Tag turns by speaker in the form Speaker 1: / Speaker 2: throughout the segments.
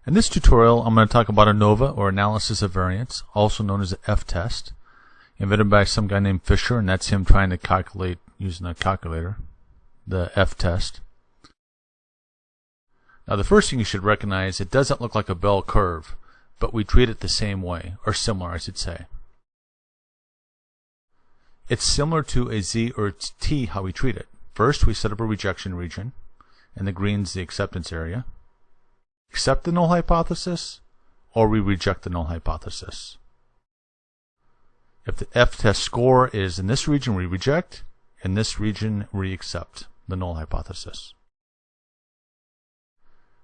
Speaker 1: In this tutorial, I'm going to talk about Anova, or Analysis of Variance, also known as the F-test, invented by some guy named Fisher, and that's him trying to calculate using a calculator, the F-test. Now the first thing you should recognize, it doesn't look like a bell curve, but we treat it the same way, or similar I should say. It's similar to a Z or T how we treat it. First we set up a rejection region, and the green's the acceptance area. Accept the null hypothesis, or we reject the null hypothesis. If the F-test score is in this region, we reject. In this region, we accept the null hypothesis.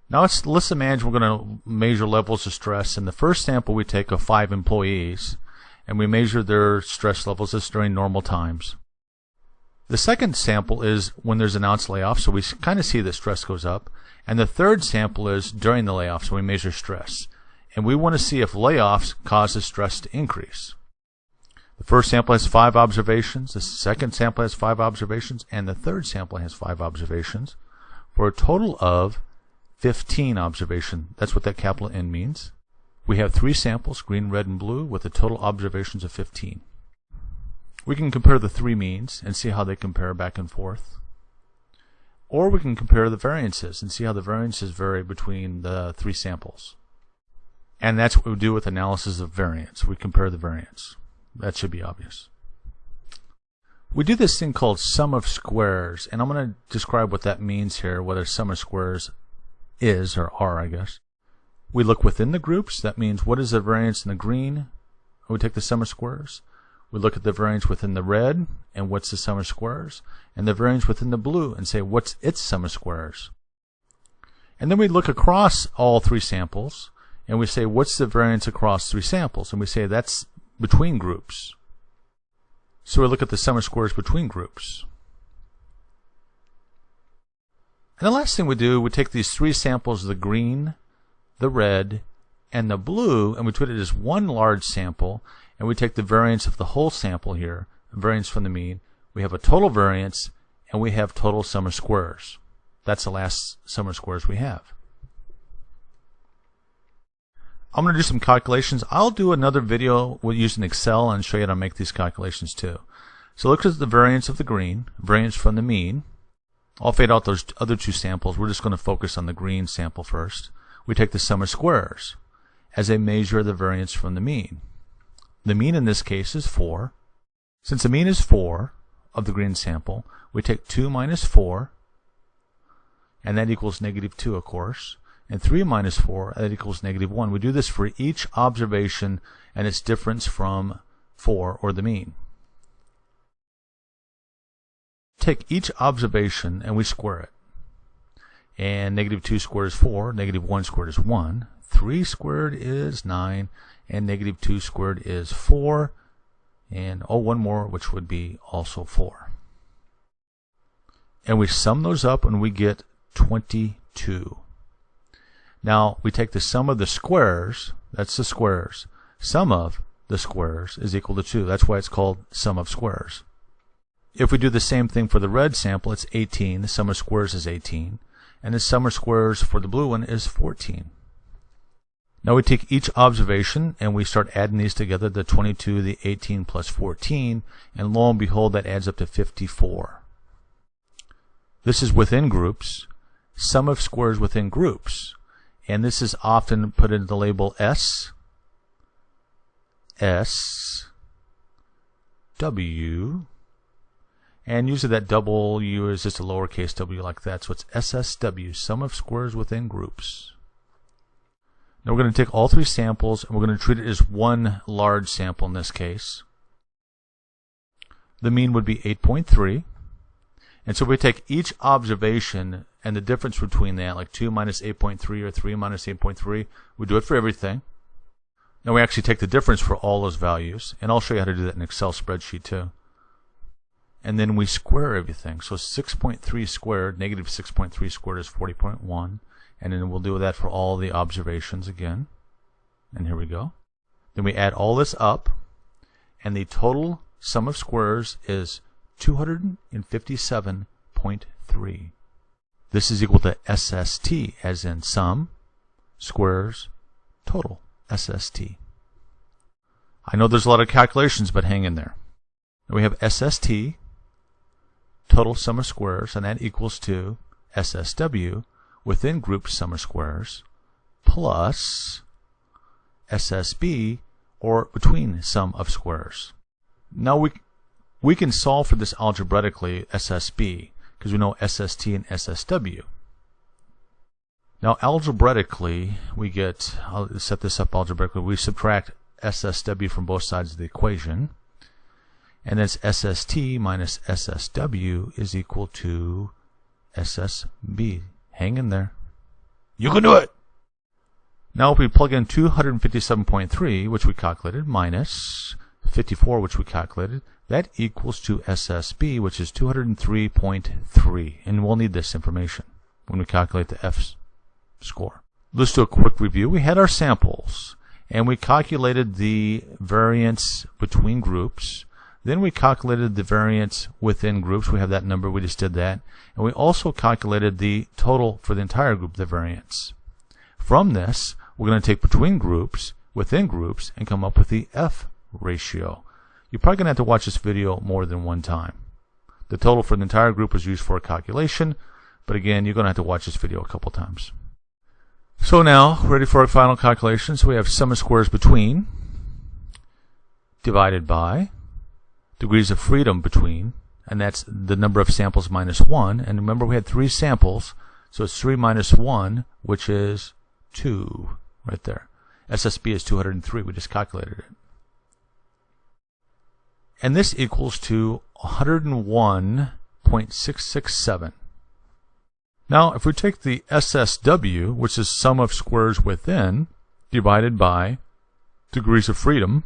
Speaker 1: Now let's imagine we're going to measure levels of stress. In the first sample, we take of 5 employees, and we measure their stress levels as during normal times. The second sample is when there's announced layoff, so we kind of see the stress goes up. And the third sample is during the layoff, so we measure stress. And we want to see if layoffs causes stress to increase. The first sample has 5 observations, the second sample has 5 observations, and the third sample has 5 observations, for a total of 15 observations. That's what that capital N means. We have 3 samples, green, red, and blue, with a total observations of 15. We can compare the 3 means and see how they compare back and forth. Or we can compare the variances and see how the variances vary between the 3 samples. And that's what we do with analysis of variance. We compare the variance. That should be obvious. We do this thing called sum of squares, and I'm going to describe what that means here, whether sum of squares is or are, I guess. We look within the groups. That means what is the variance in the green? We take the sum of squares. We look at the variance within the red, and what's the sum of squares? And the variance within the blue, and say what's its sum of squares? And then we look across all 3 samples, and we say what's the variance across 3 samples? And we say that's between groups. So we look at the sum of squares between groups. And the last thing we do, we take these 3 samples, the green, the red, and the blue, and we treat it as one large sample, and we take the variance of the whole sample here, variance from the mean. We have a total variance, and we have total sum of squares. That's the last sum of squares we have. I'm going to do some calculations. I'll do another video using Excel and show you how to make these calculations too. So look at the variance of the green, variance from the mean. I'll fade out those other 2 samples. We're just going to focus on the green sample first. We take the sum of squares as a measure of the variance from the mean. The mean in this case is 4. Since the mean is 4 of the green sample, we take 2 minus 4, and that equals -2, of course. And 3 minus 4, that equals -1. We do this for each observation and its difference from 4, or the mean. Take each observation and we square it. And -2 squared is 4, -1 squared is 1, 3 squared is 9, and -2 squared is 4, and one more, which would be also 4. And we sum those up and we get 22. Now we take the sum of the squares, that's the squares, sum of the squares is equal to 2. That's why it's called sum of squares. If we do the same thing for the red sample, it's 18. The sum of squares is 18. And the sum of squares for the blue one is 14. Now we take each observation and we start adding these together, the 22, the 18 plus 14, and lo and behold, that adds up to 54. This is within groups, sum of squares within groups. And this is often put into the label S, S, W, and usually that W is just a lowercase w like that, so it's SSW, sum of squares within groups. Now we're going to take all 3 samples and we're going to treat it as one large sample in this case. The mean would be 8.3. And so we take each observation and the difference between that, like 2 minus 8.3 or 3 minus 8.3, we do it for everything. Now we actually take the difference for all those values, and I'll show you how to do that in an Excel spreadsheet too. And then we square everything. So 6.3 squared, -6.3 squared is 40.1. And then we'll do that for all the observations again. And here we go. Then we add all this up, and the total sum of squares is 257.3. This is equal to SST, as in sum squares total, SST. I know there's a lot of calculations, but hang in there. We have SST, total sum of squares, and that equals to SSW, within group sum of squares, plus SSB, or between sum of squares. Now we can solve for this algebraically, SSB, because we know SST and SSW. Now algebraically, we get, I'll set this up algebraically, we subtract SSW from both sides of the equation, and that's SST minus SSW is equal to SSB. Hang in there. You can do it! Now if we plug in 257.3, which we calculated, minus 54, which we calculated, that equals to SSB, which is 203.3. And we'll need this information when we calculate the F score. Let's do a quick review. We had our samples, and we calculated the variance between groups. Then we calculated the variance within groups. We have that number. We just did that. And we also calculated the total for the entire group, the variance. From this, we're going to take between groups, within groups, and come up with the F ratio. You're probably going to have to watch this video more than one time. The total for the entire group was used for a calculation, but again, you're going to have to watch this video a couple times. So now, ready for our final calculation. So we have sum of squares between, divided by degrees of freedom between, and that's the number of samples minus 1. And remember, we had 3 samples, so it's 3 minus 1, which is 2, right there. SSB is 203. We just calculated it. And this equals to 101.667. Now, if we take the SSW, which is sum of squares within, divided by degrees of freedom,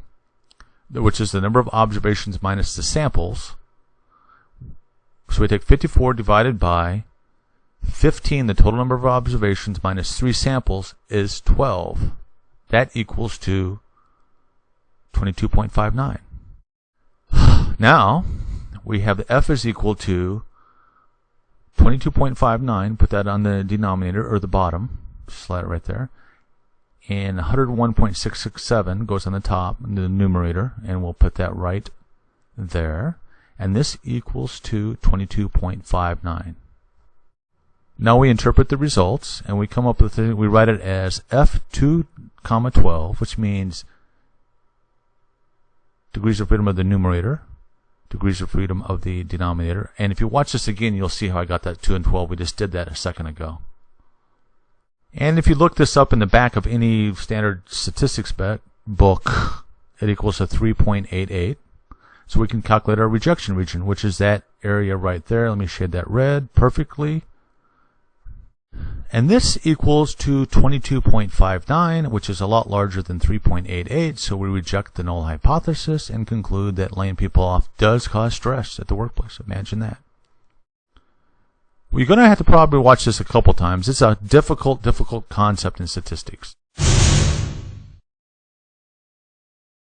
Speaker 1: which is the number of observations minus the samples, so we take 54 divided by 15, the total number of observations minus 3 samples is 12. That equals to 22.59. Now, we have the F is equal to 22.59, put that on the denominator, or the bottom, slide it right there, and 101.667 goes on the top, in the numerator, and we'll put that right there, and this equals to 22.59. Now we interpret the results, and we come up with it, we write it as F2, 12, which means degrees of freedom of the numerator, degrees of freedom of the denominator. And if you watch this again, you'll see how I got that 2 and 12. We just did that a second ago. And if you look this up in the back of any standard statistics book, it equals to 3.88. So we can calculate our rejection region, which is that area right there. Let me shade that red perfectly. And this equals to 22.59, which is a lot larger than 3.88, so we reject the null hypothesis and conclude that laying people off does cause stress at the workplace. Imagine that. Well, you're going to have to probably watch this a couple times. It's a difficult concept in statistics.